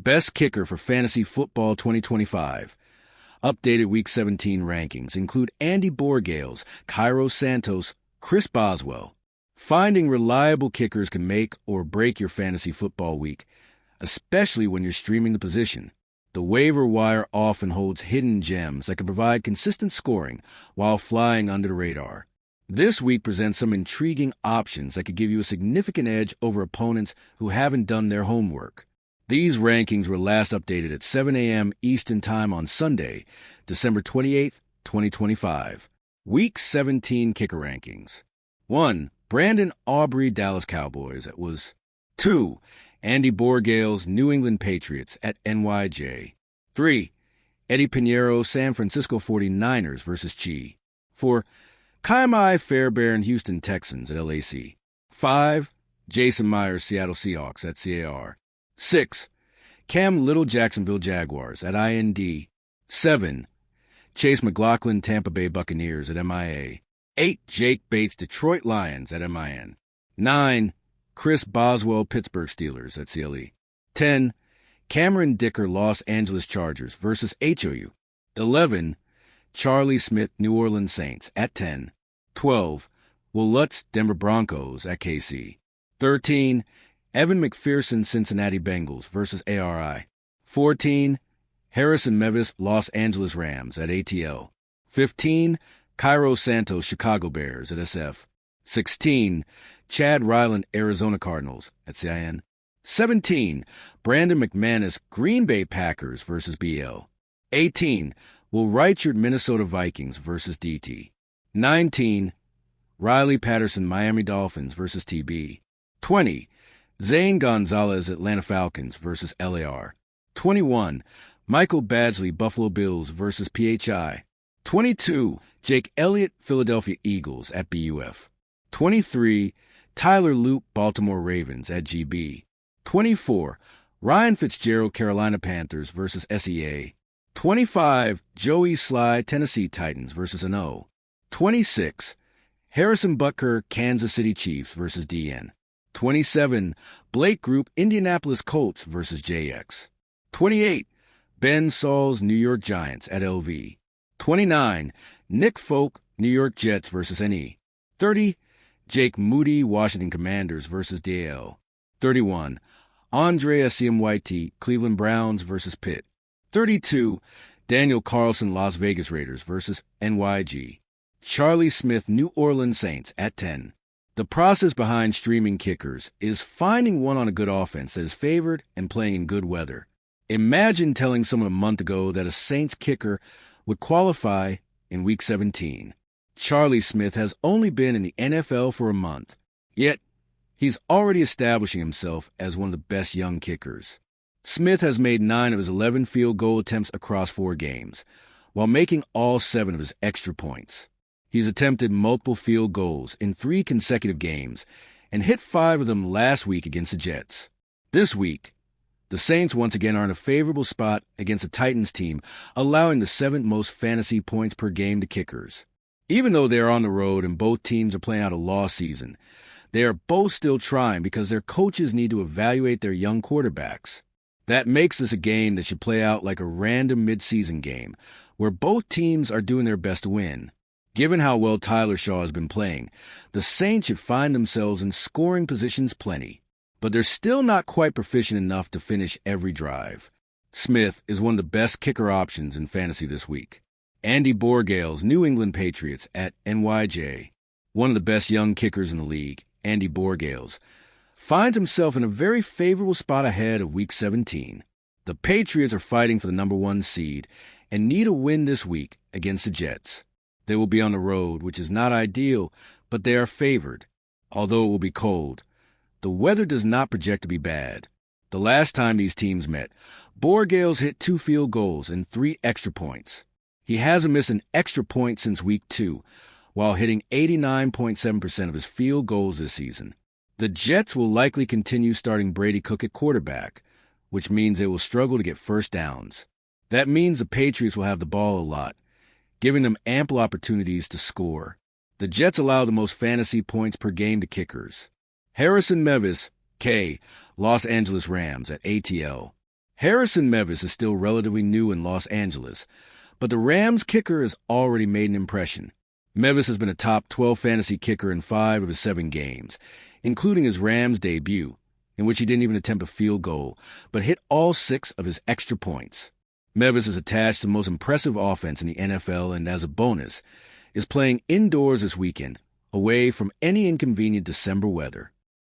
Best kicker for Fantasy Football 2025. Updated Week 17 rankings include Andy Borregales, Cairo Santos, Chris Boswell. Finding reliable kickers can make or break your fantasy football week, especially when you're streaming the position. The waiver wire often holds hidden gems that can provide consistent scoring while flying under the radar. This week presents some intriguing options that could give you a significant edge over opponents who haven't done their homework. These rankings were last updated at 7 a.m. Eastern Time on Sunday, December 28, 2025. Week 17 kicker rankings. 1. Brandon Aubrey, Dallas Cowboys. That was 2. Andy Borregales, New England Patriots at NYJ. 3. Eddie Pinheiro, San Francisco 49ers versus Chi. 4. Kaimai Fairbairn, Houston Texans at LAC. 5. Jason Myers, Seattle Seahawks at CAR. 6. Cam Little, Jacksonville Jaguars at IND. 7. Chase McLaughlin, Tampa Bay Buccaneers at MIA. 8. Jake Bates, Detroit Lions at MIN. 9. Chris Boswell, Pittsburgh Steelers at CLE. 10. Cameron Dicker, Los Angeles Chargers versus HOU. 11. Charlie Smith, New Orleans Saints at 10. 12. Will Lutz, Denver Broncos at KC. 13. Evan McPherson, Cincinnati Bengals versus ARI. 14. Harrison Mevis, Los Angeles Rams at ATL. 15. Cairo Santos, Chicago Bears at SF. 16. Chad Ryland, Arizona Cardinals at CIN. 17. Brandon McManus, Green Bay Packers versus BL. 18. Will Reichard, Minnesota Vikings versus DT. 19. Riley Patterson, Miami Dolphins versus TB. 20. Zane Gonzalez, Atlanta Falcons versus LAR. 21. Michael Badgley, Buffalo Bills versus PHI. 22. Jake Elliott, Philadelphia Eagles at BUF. 23. Tyler Loop, Baltimore Ravens at GB. 24. Ryan Fitzgerald, Carolina Panthers versus SEA. 25. Joey Sly, Tennessee Titans versus NO. 26. Harrison Butker, Kansas City Chiefs versus DN. 27. Blake Group, Indianapolis Colts versus JX. 28. Ben Sauls, New York Giants at LV. 29. Nick Folk, New York Jets versus NE. 30. Jake Moody, Washington Commanders versus DL. 31. Andre CMYT, Cleveland Browns versus Pitt. 32. Daniel Carlson, Las Vegas Raiders versus NYG. Charlie Smith, New Orleans Saints at 10. The process behind streaming kickers is finding one on a good offense that is favored and playing in good weather. Imagine telling someone a month ago that a Saints kicker would qualify in Week 17. Charlie Smith has only been in the NFL for a month, yet he's already establishing himself as one of the best young kickers. Smith has made 9 of his 11 field goal attempts across 4 games, while making all 7 of his extra points. He's attempted multiple field goals in 3 consecutive games and hit 5 of them last week against the Jets. This week, the Saints once again are in a favorable spot against the Titans team, allowing the 7th most fantasy points per game to kickers. Even though they are on the road and both teams are playing out a lost season, they are both still trying because their coaches need to evaluate their young quarterbacks. That makes this a game that should play out like a random midseason game, where both teams are doing their best to win. Given how well Tyler Shaw has been playing, the Saints should find themselves in scoring positions plenty, but they're still not quite proficient enough to finish every drive. Smith is one of the best kicker options in fantasy this week. Andy Borregales, New England Patriots at NYJ. One of the best young kickers in the league, Andy Borregales, finds himself in a very favorable spot ahead of Week 17. The Patriots are fighting for the number 1 seed and need a win this week against the Jets. They will be on the road, which is not ideal, but they are favored. Although it will be cold, the weather does not project to be bad. The last time these teams met, Borregales hit 2 field goals and 3 extra points. He hasn't missed an extra point since Week 2, while hitting 89.7% of his field goals this season. The Jets will likely continue starting Brady Cook at quarterback, which means they will struggle to get first downs. That means the Patriots will have the ball a lot, giving them ample opportunities to score. The Jets allow the most fantasy points per game to kickers. Harrison Mevis, K, Los Angeles Rams at ATL. Harrison Mevis is still relatively new in Los Angeles, but the Rams kicker has already made an impression. Mevis has been a top 12 fantasy kicker in 5 of his 7 games, including his Rams debut, in which he didn't even attempt a field goal, but hit all 6 of his extra points. Mevis is attached to the most impressive offense in the NFL and, as a bonus, is playing indoors this weekend, away from any inconvenient December weather.